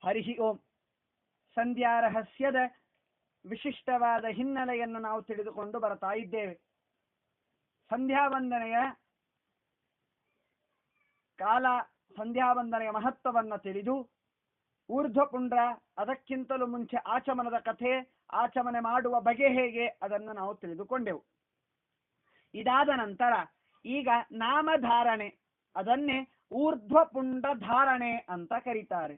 ಹರಿ ಓಂ. ಸಂಧ್ಯಾ ರಹಸ್ಯದ ವಿಶಿಷ್ಟವಾದ ಹಿನ್ನೆಲೆಯನ್ನು ನಾವು ತಿಳಿದುಕೊಂಡು ಬರ್ತಾ ಇದ್ದೇವೆ. ಸಂಧ್ಯಾ ವಂದನೆಯ ಕಾಲ, ಸಂಧ್ಯಾ ವಂದನೆಯ ಮಹತ್ವವನ್ನು ತಿಳಿದು, ಊರ್ಧ್ವಪುಂಡ್ರ, ಅದಕ್ಕಿಂತಲೂ ಮುಂಚೆ ಆಚಮನದ ಕಥೆ, ಆಚಮನೆ ಮಾಡುವ ಬಗೆ ಹೇಗೆ ಅದನ್ನು ನಾವು ತಿಳಿದುಕೊಂಡೆವು. ಇದಾದ ನಂತರ ಈಗ ನಾಮಧಾರಣೆ, ಅದನ್ನೇ ಊರ್ಧ್ವಪುಂಡ್ರ ಧಾರಣೆ ಅಂತ ಕರೀತಾರೆ.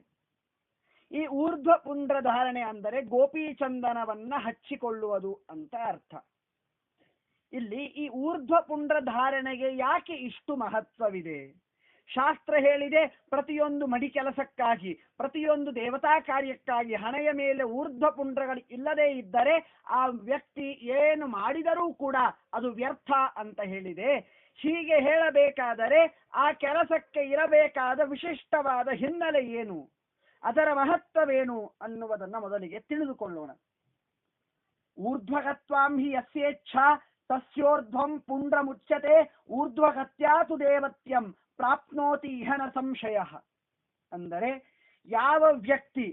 ಈ ಊರ್ಧ್ವಪುಂಡ್ರ ಧಾರಣೆ ಅಂದರೆ ಗೋಪೀಚಂದನವನ್ನ ಹಚ್ಚಿಕೊಳ್ಳುವುದು ಅಂತ ಅರ್ಥ. ಇಲ್ಲಿ ಈ ಊರ್ಧ್ವಪುಂಡ್ರ ಧಾರಣೆಗೆ ಯಾಕೆ ಇಷ್ಟು ಮಹತ್ವವಿದೆ? ಶಾಸ್ತ್ರ ಹೇಳಿದೆ, ಪ್ರತಿಯೊಂದು ಮಡಿ ಕೆಲಸಕ್ಕಾಗಿ, ಪ್ರತಿಯೊಂದು ದೇವತಾ ಕಾರ್ಯಕ್ಕಾಗಿ ಹಣೆಯ ಮೇಲೆ ಊರ್ಧ್ವಪುಂಡ್ರಗಳು ಇಲ್ಲದೇ ಇದ್ದರೆ ಆ ವ್ಯಕ್ತಿ ಏನು ಮಾಡಿದರೂ ಕೂಡ ಅದು ವ್ಯರ್ಥ ಅಂತ ಹೇಳಿದೆ. ಹೀಗೆ ಹೇಳಬೇಕಾದರೆ ಆ ಕೆಲಸಕ್ಕೆ ಇರಬೇಕಾದ ವಿಶಿಷ್ಟವಾದ ಹಿನ್ನೆಲೆ ಏನು, ಅದರ ಮಹತ್ವವೇನು ಅನ್ನುವುದನ್ನು ಮೊದಲಿಗೆ ತಿಳಿದುಕೊಳ್ಳೋಣ. ಊರ್ಧ್ವಗತ್ವಾಂ ಹಿ ಯಸ್ಯೇಚ್ಛಾ ತಸ್ಯೋರ್ಧ್ವಂ ಪುಂಡ್ರ ಮುಚ್ಯತೆ ಊರ್ಧ್ವಗತ್ಯಾತು ದೇವತ್ಯಂ ಪ್ರಾಪ್ನೋತಿ ಇಹನ ಸಂಶಯ. ಅಂದರೆ ಯಾವ ವ್ಯಕ್ತಿ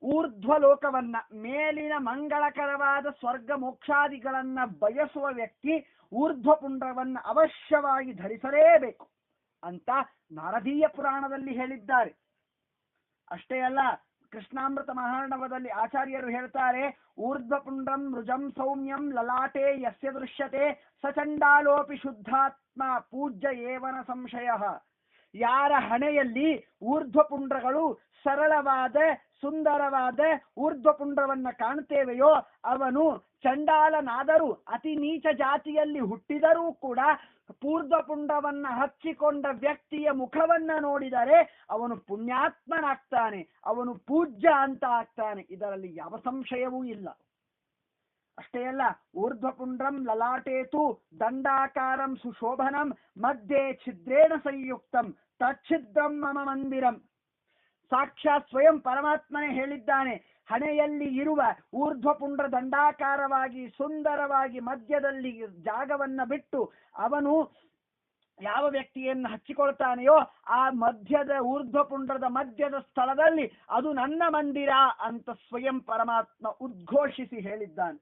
ಊರ್ಧ್ವಲೋಕವನ್ನ, ಮೇಲಿನ ಮಂಗಳಕರವಾದ ಸ್ವರ್ಗ ಮೋಕ್ಷಾದಿಗಳನ್ನ ಬಯಸುವ ವ್ಯಕ್ತಿ ಊರ್ಧ್ವಪುಂಡ್ರವನ್ನ ಅವಶ್ಯವಾಗಿ ಧರಿಸಲೇಬೇಕು ಅಂತ ನಾರದೀಯ ಪುರಾಣದಲ್ಲಿ ಹೇಳಿದ್ದಾರೆ. ಅಷ್ಟೇ ಅಲ್ಲ, ಕೃಷ್ಣಾಮೃತ ಮಹಾರ್ಣವದಲ್ಲಿ ಆಚಾರ್ಯರು ಹೇಳ್ತಾರೆ, ಊರ್ಧ್ವಪುಂಡ್ರಂ ರುಜಂ ಸೌಮ್ಯಂ ಲಲಾಟೆ ಯಸ್ಯ ದೃಶ್ಯತೆ ಸಚಂಡಾಲೋಪಿ ಶುದ್ಧಾತ್ಮ ಪೂಜ್ಯ ಏವನ ಸಂಶಯ. ಯಾರ ಹಣೆಯಲ್ಲಿ ಊರ್ಧ್ವಪುಂಡ್ರಗಳು ಸರಳವಾದ ಸುಂದರವಾದ ಊರ್ಧ್ವಪುಂಡ್ರವನ್ನ ಕಾಣುತ್ತೇವೆಯೋ ಅವನು ಚಂಡಾಲನಾದರೂ, ಅತಿ ನೀಚ ಜಾತಿಯಲ್ಲಿ ಹುಟ್ಟಿದರೂ ಕೂಡ ಊರ್ಧ್ವಪುಂಡ್ರವನ್ನ ಹಚ್ಚಿಕೊಂಡ ವ್ಯಕ್ತಿಯ ಮುಖವನ್ನ ನೋಡಿದರೆ ಅವನು ಪುಣ್ಯಾತ್ಮನಾಗ್ತಾನೆ, ಅವನು ಪೂಜ್ಯ ಅಂತ ಆಗ್ತಾನೆ. ಇದರಲ್ಲಿ ಯಾವ ಸಂಶಯವೂ ಇಲ್ಲ. ಅಷ್ಟೇ ಅಲ್ಲ, ಊರ್ಧ್ವಪುಂಡ್ರಂ ಲಲಾಟೇತು ದಂಡಾಕಾರಂ ಸುಶೋಭನಂ ಮಧ್ಯೆ ಛಿದ್ರೇಣ ಸಂಯುಕ್ತಂ ತಚ್ಛಿದ್ರಂ ಮಮ ಮಂದಿರಂ. ಸಾಕ್ಷಾತ್ ಸ್ವಯಂ ಪರಮಾತ್ಮನೇ ಹೇಳಿದ್ದಾನೆ, ಹಣೆಯಲ್ಲಿ ಇರುವ ಊರ್ಧ್ವಪುಂಡ್ರ ದಂಡಾಕಾರವಾಗಿ ಸುಂದರವಾಗಿ ಮಧ್ಯದಲ್ಲಿ ಜಾಗವನ್ನ ಬಿಟ್ಟು ಅವನು ಯಾವ ವ್ಯಕ್ತಿಯನ್ನು ಹಚ್ಚಿಕೊಳ್ತಾನೆಯೋ ಆ ಮಧ್ಯದ ಊರ್ಧ್ವಪುಂಡ್ರದ ಮಧ್ಯದ ಸ್ಥಳದಲ್ಲಿ ಅದು ನನ್ನ ಮಂದಿರ ಅಂತ ಸ್ವಯಂ ಪರಮಾತ್ಮ ಉದ್ಘೋಷಿಸಿ ಹೇಳಿದ್ದಾನೆ.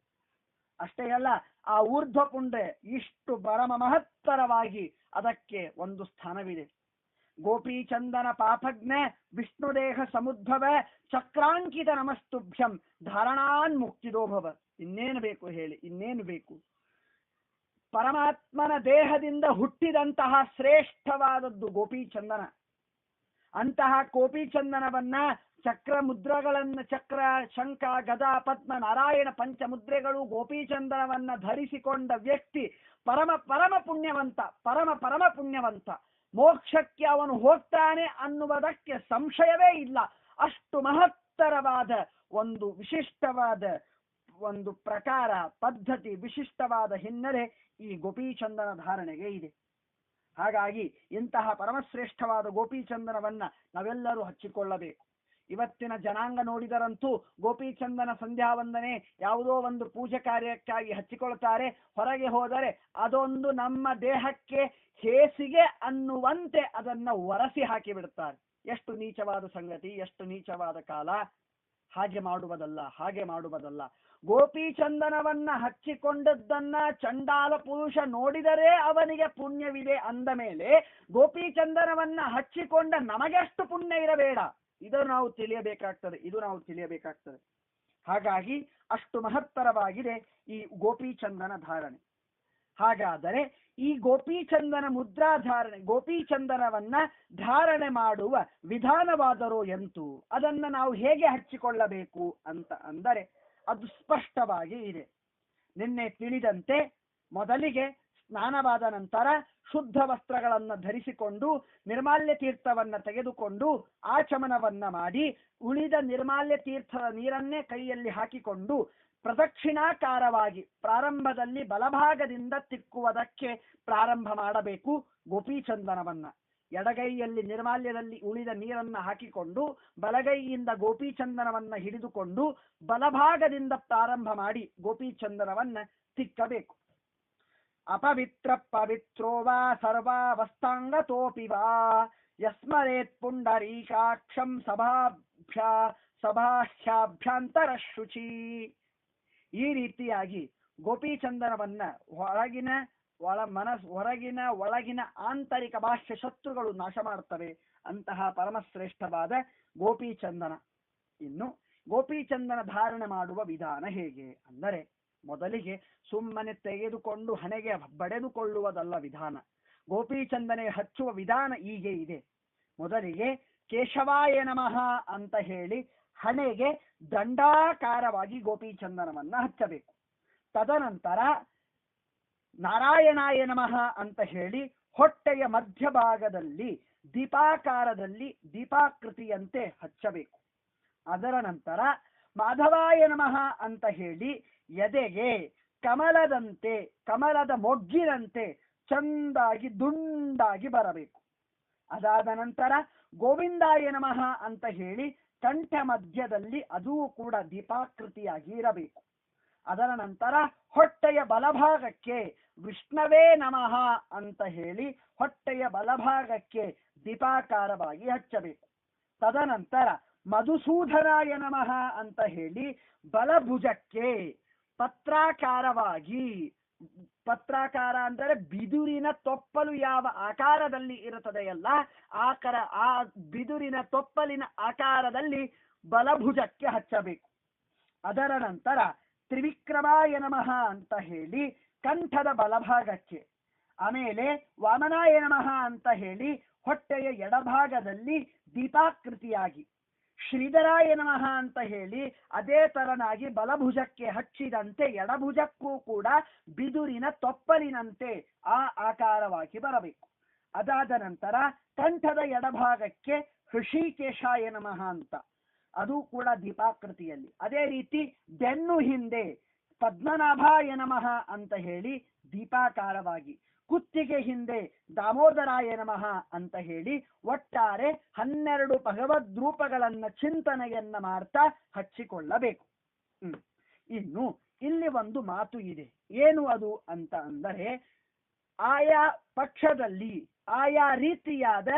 ಅಷ್ಟೇ ಅಲ್ಲ, ಆ ಊರ್ಧ್ವಪುಂಡ್ರೆ ಇಷ್ಟು ಪರಮ ಮಹತ್ತರವಾಗಿ ಅದಕ್ಕೆ ಒಂದು ಸ್ಥಾನವಿದೆ. ಗೋಪೀಚಂದನ ಪಾಪಜ್ಞ ವಿಷ್ಣುದೇಹ ಸಮುದ್ಭವ ಚಕ್ರಾಂಕಿತ ನಮಸ್ತುಭ್ಯಂ ಧಾರಣಾನ್ ಮುಕ್ತಿದೋಭವ. ಇನ್ನೇನು ಬೇಕು ಹೇಳಿ, ಇನ್ನೇನು ಬೇಕು? ಪರಮಾತ್ಮನ ದೇಹದಿಂದ ಹುಟ್ಟಿದಂತಹ ಶ್ರೇಷ್ಠವಾದದ್ದು ಗೋಪೀಚಂದನ. ಅಂತಹ ಗೋಪೀಚಂದನವನ್ನ ಚಕ್ರ ಮುದ್ರಗಳನ್ನ, ಚಕ್ರ ಶಂಖ ಗದಾ ಪದ್ಮ ನಾರಾಯಣ ಪಂಚಮುದ್ರೆಗಳು ಗೋಪೀಚಂದನವನ್ನ ಧರಿಸಿಕೊಂಡ ವ್ಯಕ್ತಿ ಪರಮ ಪರಮ ಪುಣ್ಯವಂತ, ಪರಮ ಪರಮ ಪುಣ್ಯವಂತ. ಮೋಕ್ಷಕ್ಕೆ ಅವನು ಹೋಗ್ತಾನೆ ಅನ್ನುವುದಕ್ಕೆ ಸಂಶಯವೇ ಇಲ್ಲ. ಅಷ್ಟು ಮಹತ್ತರವಾದ ಒಂದು ವಿಶಿಷ್ಟವಾದ ಒಂದು ಪ್ರಕಾರ, ಪದ್ಧತಿ, ವಿಶಿಷ್ಟವಾದ ಹಿನ್ನೆಲೆ ಈ ಗೋಪೀಚಂದನ ಧಾರಣೆಗೆ ಇದೆ. ಹಾಗಾಗಿ ಇಂತಹ ಪರಮಶ್ರೇಷ್ಠವಾದ ಗೋಪೀಚಂದನವನ್ನ ನಾವೆಲ್ಲರೂ ಹಚ್ಚಿಕೊಳ್ಳಬೇಕು. ಇವತ್ತಿನ ಜನಾಂಗ ನೋಡಿದರಂತೂ ಗೋಪೀಚಂದನ ಸಂಧ್ಯಾ ವಂದನೆ ಯಾವುದೋ ಒಂದು ಪೂಜೆ ಕಾರ್ಯಕ್ಕಾಗಿ ಹಚ್ಚಿಕೊಳ್ತಾರೆ. ಹೊರಗೆ ಹೋದರೆ ಅದೊಂದು ನಮ್ಮ ದೇಹಕ್ಕೆ ಹೇಸಿಗೆ ಅನ್ನುವಂತೆ ಅದನ್ನ ಒರೆಸಿ ಹಾಕಿ ಬಿಡುತ್ತಾರೆ. ಎಷ್ಟು ನೀಚವಾದ ಸಂಗತಿ, ಎಷ್ಟು ನೀಚವಾದ ಕಾಲ! ಹಾಗೆ ಮಾಡುವುದಲ್ಲ, ಹಾಗೆ ಮಾಡುವುದಲ್ಲ. ಗೋಪೀಚಂದನವನ್ನ ಹಚ್ಚಿಕೊಂಡದ್ದನ್ನ ಚಂಡಾಲ ಪುರುಷ ನೋಡಿದರೆ ಅವನಿಗೆ ಪುಣ್ಯವಿದೆ ಅಂದ ಮೇಲೆ ಗೋಪೀಚಂದನವನ್ನ ಹಚ್ಚಿಕೊಂಡ ನಮಗೆಷ್ಟು ಪುಣ್ಯ ಇರಬೇಡ? ಇದು ನಾವು ತಿಳಿಯಬೇಕಾಗ್ತದೆ. ಹಾಗಾಗಿ ಅಷ್ಟು ಮಹತ್ತರವಾಗಿದೆ ಈ ಗೋಪೀಚಂದನ ಧಾರಣೆ. ಹಾಗಾದರೆ ಈ ಗೋಪೀಚಂದನ ಮುದ್ರಾಧಾರಣೆ, ಗೋಪೀಚಂದನವನ್ನ ಧಾರಣೆ ಮಾಡುವ ವಿಧಾನವಾದರೂ ಎಂತು, ಅದನ್ನ ನಾವು ಹೇಗೆ ಹಚ್ಚಿಕೊಳ್ಳಬೇಕು ಅಂತ ಅಂದರೆ ಅದು ಸ್ಪಷ್ಟವಾಗಿ ಇದೆ. ನಿನ್ನೆ ತಿಳಿದಂತೆ ಮೊದಲಿಗೆ ಸ್ನಾನವಾದ ನಂತರ ಶುದ್ಧ ವಸ್ತ್ರಗಳನ್ನು ಧರಿಸಿಕೊಂಡು ನಿರ್ಮಾಲ್ಯ ತೀರ್ಥವನ್ನ ತೆಗೆದುಕೊಂಡು ಆಚಮನವನ್ನ ಮಾಡಿ ಉಳಿದ ನಿರ್ಮಾಲ್ಯ ತೀರ್ಥದ ನೀರನ್ನೇ ಕೈಯಲ್ಲಿ ಹಾಕಿಕೊಂಡು ಪ್ರದಕ್ಷಿಣಾಕಾರವಾಗಿ ಪ್ರಾರಂಭದಲ್ಲಿ ಬಲಭಾಗದಿಂದ ತಿಕ್ಕುವುದಕ್ಕೆ ಪ್ರಾರಂಭ ಮಾಡಬೇಕು ಗೋಪೀಚಂದನವನ್ನ. ಎಡಗೈಯಲ್ಲಿ ನಿರ್ಮಾಲ್ಯದಲ್ಲಿ ಉಳಿದ ನೀರನ್ನ ಹಾಕಿಕೊಂಡು ಬಲಗೈಯಿಂದ ಗೋಪೀಚಂದನವನ್ನ ಹಿಡಿದುಕೊಂಡು ಬಲಭಾಗದಿಂದ ಪ್ರಾರಂಭ ಮಾಡಿ ಗೋಪೀಚಂದನವನ್ನ ತಿಕ್ಕಬೇಕು. ಅಪವಿತ್ರ ಪವಿತ್ರೋ ವಾ ಸರ್ವಾವಸ್ಥಾಂಗತೋಪಿ ವಾ ಯಸ್ಮರೇತ್ ಪುಂಡರೀಕಾಕ್ಷಂ ಸಭಾಭ್ಯ ಸಬಾಹ್ಯಾಭ್ಯಂತರ ಶುಚಿ. ಈ ರೀತಿಯಾಗಿ ಗೋಪೀಚಂದನವನ್ನ ಹೊರಗಿನ ಒಳಗಿನ ಆಂತರಿಕ ಬಾಹ್ಯ ಶತ್ರುಗಳು ನಾಶ ಮಾಡ್ತವೆ ಅಂತಹ ಪರಮಶ್ರೇಷ್ಠವಾದ ಗೋಪೀಚಂದನ. ಇನ್ನು ಗೋಪೀಚಂದನ ಧಾರಣೆ ಮಾಡುವ ವಿಧಾನ ಹೇಗೆ ಅಂದರೆ, ಮೊದಲಿಗೆ ಸುಮ್ಮನೆ ತೆಗೆದುಕೊಂಡು ಹಣೆಗೆ ಬಡೆದುಕೊಳ್ಳುವುದಲ್ಲ ವಿಧಾನ. ಗೋಪೀಚಂದನೆ ಹಚ್ಚುವ ವಿಧಾನ ಹೀಗೆ ಇದೆ. ಮೊದಲಿಗೆ ಕೇಶವಾಯ ನಮಃ ಅಂತ ಹೇಳಿ ಹಣೆಗೆ ದಂಡಾಕಾರವಾಗಿ ಗೋಪೀಚಂದನವನ್ನ ಹಚ್ಚಬೇಕು. ತದನಂತರ ನಾರಾಯಣಾಯ ನಮಃ ಅಂತ ಹೇಳಿ ಹೊಟ್ಟೆಯ ಮಧ್ಯಭಾಗದಲ್ಲಿ ದೀಪಾಕಾರದಲ್ಲಿ ದೀಪಾಕೃತಿಯಂತೆ ಹಚ್ಚಬೇಕು. ಅದರ ನಂತರ ಮಾಧವಾಯ ನಮಃ ಅಂತ ಹೇಳಿ ಎದೆಗೆ ಕಮಲದಂತೆ, ಕಮಲದ ಮೊಗ್ಗಿನಂತೆ ಚಂದಾಗಿ ದುಂಡಾಗಿ ಬರಬೇಕು. ಅದಾದ ನಂತರ ಗೋವಿಂದಾಯ ನಮಃ ಅಂತ ಹೇಳಿ ಕಂಠ ಮಧ್ಯದಲ್ಲಿ ಅದೂ ಕೂಡ ದೀಪಾಕೃತಿಯಾಗಿ ಇರಬೇಕು. ಅದರ ನಂತರ ಹೊಟ್ಟೆಯ ಬಲಭಾಗಕ್ಕೆ ವಿಷ್ಣವೇ ನಮಃ ಅಂತ ಹೇಳಿ ಹೊಟ್ಟೆಯ ಬಲಭಾಗಕ್ಕೆ ದೀಪಾಕಾರವಾಗಿ ಹಚ್ಚಬೇಕು. ತದನಂತರ ಮಧುಸೂದನಾಯ ನಮಃ ಅಂತ ಹೇಳಿ ಬಲಭುಜಕ್ಕೆ ಪತ್ರಾಕಾರವಾಗಿ, ಪತ್ರಾಕಾರ ಅಂದರೆ ಬಿದುರಿನ ತೊಪ್ಪಲು ಯಾವ ಆಕಾರದಲ್ಲಿ ಇರುತ್ತದೆಯಲ್ಲ ಆ ಬಿದುರಿನ ತೊಪ್ಪಲಿನ ಆಕಾರದಲ್ಲಿ ಬಲಭುಜಕ್ಕೆ ಹಚ್ಚಬೇಕು. ಅದರ ನಂತರ ತ್ರಿವಿಕ್ರಮಾಯ ನಮಃ ಅಂತ ಹೇಳಿ ಕಂಠದ ಬಲಭಾಗಕ್ಕೆ, ಆಮೇಲೆ ವಾಮನಾಯ ನಮಃ ಅಂತ ಹೇಳಿ ಹೊಟ್ಟೆಯ ಎಡಭಾಗದಲ್ಲಿ ದೀಪಾಕೃತಿಯಾಗಿ, ಶ್ರೀಧರಾಯ ನಮಃ ಅಂತ ಹೇಳಿ ಅದೇ ತರನಾಗಿ ಬಲಭುಜಕ್ಕೆ ಹಚ್ಚಿದಂತೆ ಎಡಭುಜಕ್ಕೂ ಕೂಡ ಬಿದುರಿನ ತೊಪ್ಪಲಿನಂತೆ ಆ ಆಕಾರವಾಗಿ ಬರಬೇಕು. ಅದಾದ ನಂತರ ಕಂಠದ ಎಡಭಾಗಕ್ಕೆ ಹೃಷಿಕೇಶಾಯ ನಮಃ ಅಂತ, ಅದು ಕೂಡ ದೀಪಾಕೃತಿಯಲ್ಲಿ. ಅದೇ ರೀತಿ ಬೆನ್ನು ಹಿಂದೆ ಪದ್ಮನಾಭಾಯ ನಮಃ ಅಂತ ಹೇಳಿ ದೀಪಾಕಾರವಾಗಿ, ಕುತ್ತಿಗೆ ಹಿಂದೆ ದಾಮೋದರಾಯ ನಮಃ ಅಂತ ಹೇಳಿ ಒಟ್ಟಾರೆ 12 ಭಗವದ್ರೂಪಗಳನ್ನ ಚಿಂತನೆಯನ್ನ ಮಾಡ್ತಾ ಹಚ್ಚಿಕೊಳ್ಳಬೇಕು. ಇನ್ನು ಇಲ್ಲಿ ಒಂದು ಮಾತು ಇದೆ. ಏನು ಅದು ಅಂತ ಅಂದರೆ, ಆಯಾ ಪಕ್ಷದಲ್ಲಿ ಆಯಾ ರೀತಿಯಾದ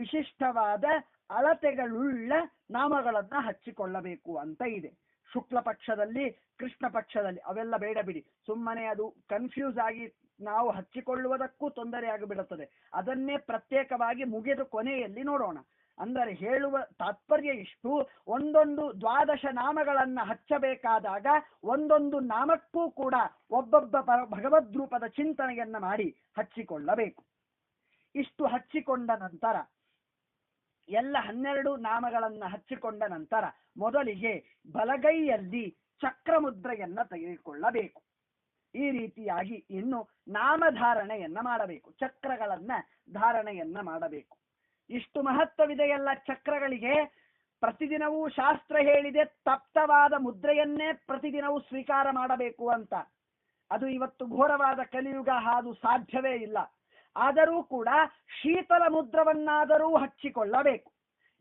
ವಿಶಿಷ್ಟವಾದ ಅಳತೆಗಳುಳ್ಳ ನಾಮಗಳನ್ನ ಹಚ್ಚಿಕೊಳ್ಳಬೇಕು ಅಂತ ಇದೆ. ಶುಕ್ಲ ಪಕ್ಷದಲ್ಲಿ, ಕೃಷ್ಣ ಪಕ್ಷದಲ್ಲಿ ಅವೆಲ್ಲ ಬೇಡ ಬಿಡಿ. ಸುಮ್ಮನೆ ಅದು ಕನ್ಫ್ಯೂಸ್ ಆಗಿ ನಾವು ಹಚ್ಚಿಕೊಳ್ಳುವುದಕ್ಕೂ ತೊಂದರೆ ಆಗಿಬಿಡುತ್ತದೆ. ಅದನ್ನೇ ಪ್ರತ್ಯೇಕವಾಗಿ ಮುಗಿದ ಕೊನೆಯಲ್ಲಿ ನೋಡೋಣ. ಅಂದರೆ ಹೇಳುವ ತಾತ್ಪರ್ಯ ಇಷ್ಟು, ಒಂದೊಂದು 12 ನಾಮಗಳನ್ನ ಹಚ್ಚಬೇಕಾದಾಗ ಒಂದೊಂದು ನಾಮಕ್ಕೂ ಕೂಡ ಒಬ್ಬೊಬ್ಬ ಭಗವದ್ರೂಪದ ಚಿಂತನೆಯನ್ನ ಮಾಡಿ ಹಚ್ಚಿಕೊಳ್ಳಬೇಕು. ಇಷ್ಟು ಹಚ್ಚಿಕೊಂಡ ನಂತರ ಎಲ್ಲ 12 ನಾಮಗಳನ್ನ ಹಚ್ಚಿಕೊಂಡ ನಂತರ ಮೊದಲಿಗೆ ಬಲಗೈಯಲ್ಲಿ ಚಕ್ರ ಮುದ್ರೆಯನ್ನ ತೆಗೆದುಕೊಳ್ಳಬೇಕು. ಈ ರೀತಿಯಾಗಿ ಇನ್ನು ನಾಮಧಾರಣೆಯನ್ನ ಮಾಡಬೇಕು, ಚಕ್ರಗಳನ್ನ ಧಾರಣೆಯನ್ನ ಮಾಡಬೇಕು. ಇಷ್ಟು ಮಹತ್ವವಿದೆಯಲ್ಲ ಚಕ್ರಗಳಿಗೆ. ಪ್ರತಿದಿನವೂ ಶಾಸ್ತ್ರ ಹೇಳಿದೆ ತಪ್ತವಾದ ಮುದ್ರೆಯನ್ನೇ ಪ್ರತಿದಿನವೂ ಸ್ವೀಕಾರ ಮಾಡಬೇಕು ಅಂತ. ಅದು ಇವತ್ತು ಘೋರವಾದ ಕಲಿಯುಗ, ಅದು ಸಾಧ್ಯವೇ ಇಲ್ಲ. ಆದರೂ ಕೂಡ ಶೀತಲ ಮುದ್ರವನ್ನಾದರೂ ಹಚ್ಚಿಕೊಳ್ಳಬೇಕು.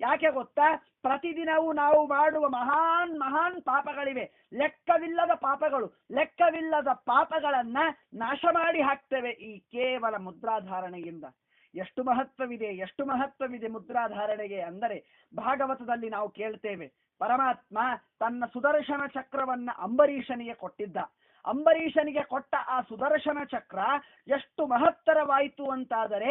ಯಾಕೆ ಗೊತ್ತಾ? ಪ್ರತಿದಿನವೂ ನಾವು ಮಾಡುವ ಮಹಾನ್ ಮಹಾನ್ ಪಾಪಗಳಿವೆ, ಲೆಕ್ಕವಿಲ್ಲದ ಪಾಪಗಳು. ಲೆಕ್ಕವಿಲ್ಲದ ಪಾಪಗಳನ್ನ ನಾಶ ಮಾಡಿ ಹಾಕ್ತೇವೆ ಈ ಕೇವಲ ಮುದ್ರಾಧಾರಣೆಯಿಂದ. ಎಷ್ಟು ಮಹತ್ವವಿದೆ, ಎಷ್ಟು ಮಹತ್ವವಿದೆ ಮುದ್ರಾಧಾರಣೆಗೆ ಅಂದರೆ, ಭಾಗವತದಲ್ಲಿ ನಾವು ಕೇಳ್ತೇವೆ, ಪರಮಾತ್ಮ ತನ್ನ ಸುದರ್ಶನ ಚಕ್ರವನ್ನ ಅಂಬರೀಷನಿಗೆ ಕೊಟ್ಟಿದ್ದ. ಅಂಬರೀಷನಿಗೆ ಕೊಟ್ಟ ಆ ಸುದರ್ಶನ ಚಕ್ರ ಎಷ್ಟು ಮಹತ್ತರವಾಯಿತು ಅಂತಾದರೆ,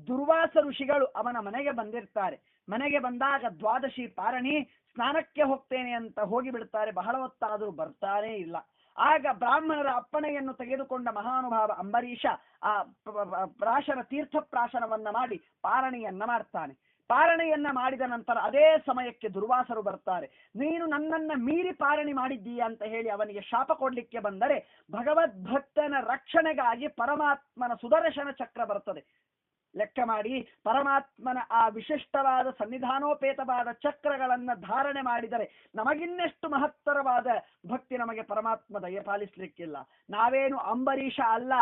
ದುರ್ವಾಸ ಋಷಿಗಳು ಅವನ ಮನೆಗೆ ಬಂದಿರ್ತಾರೆ. ಮನೆಗೆ ಬಂದಾಗ ದ್ವಾದಶಿ ಪಾರಣಿ, ಸ್ನಾನಕ್ಕೆ ಹೋಗ್ತೇನೆ ಅಂತ ಹೋಗಿಬಿಡ್ತಾರೆ. ಬಹಳ ಹೊತ್ತಾದರೂ ಬರ್ತಾನೇ ಇಲ್ಲ. ಆಗ ಬ್ರಾಹ್ಮಣರ ಅಪ್ಪಣೆಯನ್ನು ತೆಗೆದುಕೊಂಡ ಮಹಾನುಭಾವ ಅಂಬರೀಷ ಆ ಪ್ರಾಶನ ತೀರ್ಥ ಪ್ರಾಶನವನ್ನ ಮಾಡಿ ಪಾರಣಿಯನ್ನ ಮಾಡ್ತಾನೆ. ಪಾರಣೆಯನ್ನ ಮಾಡಿದ ನಂತರ ಅದೇ ಸಮಯಕ್ಕೆ ದುರ್ವಾಸರು ಬರ್ತಾರೆ. ನೀನು ನನ್ನನ್ನ ಮೀರಿ ಪಾರಣಿ ಮಾಡಿದ್ದೀಯ ಅಂತ ಹೇಳಿ ಅವನಿಗೆ ಶಾಪ ಕೊಡ್ಲಿಕ್ಕೆ ಬಂದರೆ, ಭಗವದ್ಭಕ್ತನ ರಕ್ಷಣೆಗಾಗಿ ಪರಮಾತ್ಮನ ಸುದರ್ಶನ ಚಕ್ರ ಬರ್ತದೆ. ಲೆಕ್ಕ ಮಾಡಿ, ಪರಮಾತ್ಮನ ಆ ವಿಶಿಷ್ಟವಾದ ಸನ್ನಿಧಾನೋಪೇತವಾದ ಚಕ್ರಗಳನ್ನ ಧಾರಣೆ ಮಾಡಿದರೆ ನಮಗಿನ್ನೆಷ್ಟು ಮಹತ್ತರವಾದ ಭಕ್ತಿ ನಮಗೆ ಪರಮಾತ್ಮ ದಯ ಪಾಲಿಸ್ಲಿಕ್ಕಿಲ್ಲ. ನಾವೇನು ಅಂಬರೀಷ ಅಲ್ಲ,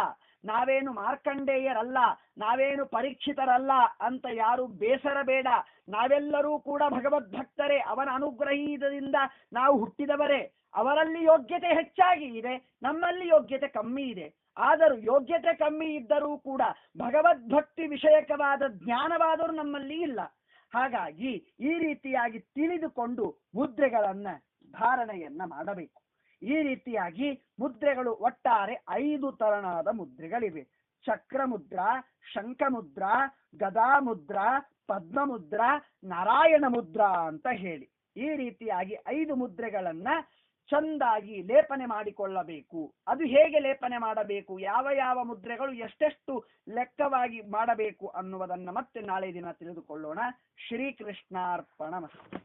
ನಾವೇನು ಮಾರ್ಕಂಡೇಯರಲ್ಲ, ನಾವೇನು ಪರೀಕ್ಷಿತರಲ್ಲ ಅಂತ ಯಾರು ಬೇಸರ ಬೇಡ. ನಾವೆಲ್ಲರೂ ಕೂಡ ಭಗವದ್ಭಕ್ತರೇ, ಅವನ ಅನುಗ್ರಹದಿಂದ ನಾವು ಹುಟ್ಟಿದವರೇ. ಅವರಲ್ಲಿ ಯೋಗ್ಯತೆ ಹೆಚ್ಚಾಗಿ ಇದೆ, ನಮ್ಮಲ್ಲಿ ಯೋಗ್ಯತೆ ಕಮ್ಮಿ ಇದೆ. ಆದರೂ ಯೋಗ್ಯತೆ ಕಮ್ಮಿ ಇದ್ದರೂ ಕೂಡ ಭಗವದ್ಭಕ್ತಿ ವಿಷಯಕವಾದ ಜ್ಞಾನವಾದರೂ ನಮ್ಮಲ್ಲಿ ಇಲ್ಲ. ಹಾಗಾಗಿ ಈ ರೀತಿಯಾಗಿ ತಿಳಿದುಕೊಂಡು ಮುದ್ರೆಗಳನ್ನ ಧಾರಣೆಯನ್ನ ಮಾಡಬೇಕು. ಈ ರೀತಿಯಾಗಿ ಮುದ್ರೆಗಳು ಒಟ್ಟಾರೆ 5 ತರನಾದ ಮುದ್ರೆಗಳಿವೆ. ಚಕ್ರ ಮುದ್ರಾ, ಶಂಖ ಮುದ್ರಾ, ಗದಾ ಮುದ್ರಾ, ಪದ್ಮ ಮುದ್ರಾ, ನಾರಾಯಣ ಮುದ್ರಾ ಅಂತ ಹೇಳಿ ಈ ರೀತಿಯಾಗಿ 5 ಮುದ್ರೆಗಳನ್ನ ಚಂದಾಗಿ ಲೇಪನೆ ಮಾಡಿಕೊಳ್ಳಬೇಕು. ಅದು ಹೇಗೆ ಲೇಪನೆ ಮಾಡಬೇಕು, ಯಾವ ಯಾವ ಮುದ್ರೆಗಳು ಎಷ್ಟೆಷ್ಟು ಲೆಕ್ಕವಾಗಿ ಮಾಡಬೇಕು ಅನ್ನುವುದನ್ನ ಮತ್ತೆ ನಾಳೆ ದಿನ ತಿಳಿದುಕೊಳ್ಳೋಣ. ಶ್ರೀಕೃಷ್ಣಾರ್ಪಣಮಸ್ತು.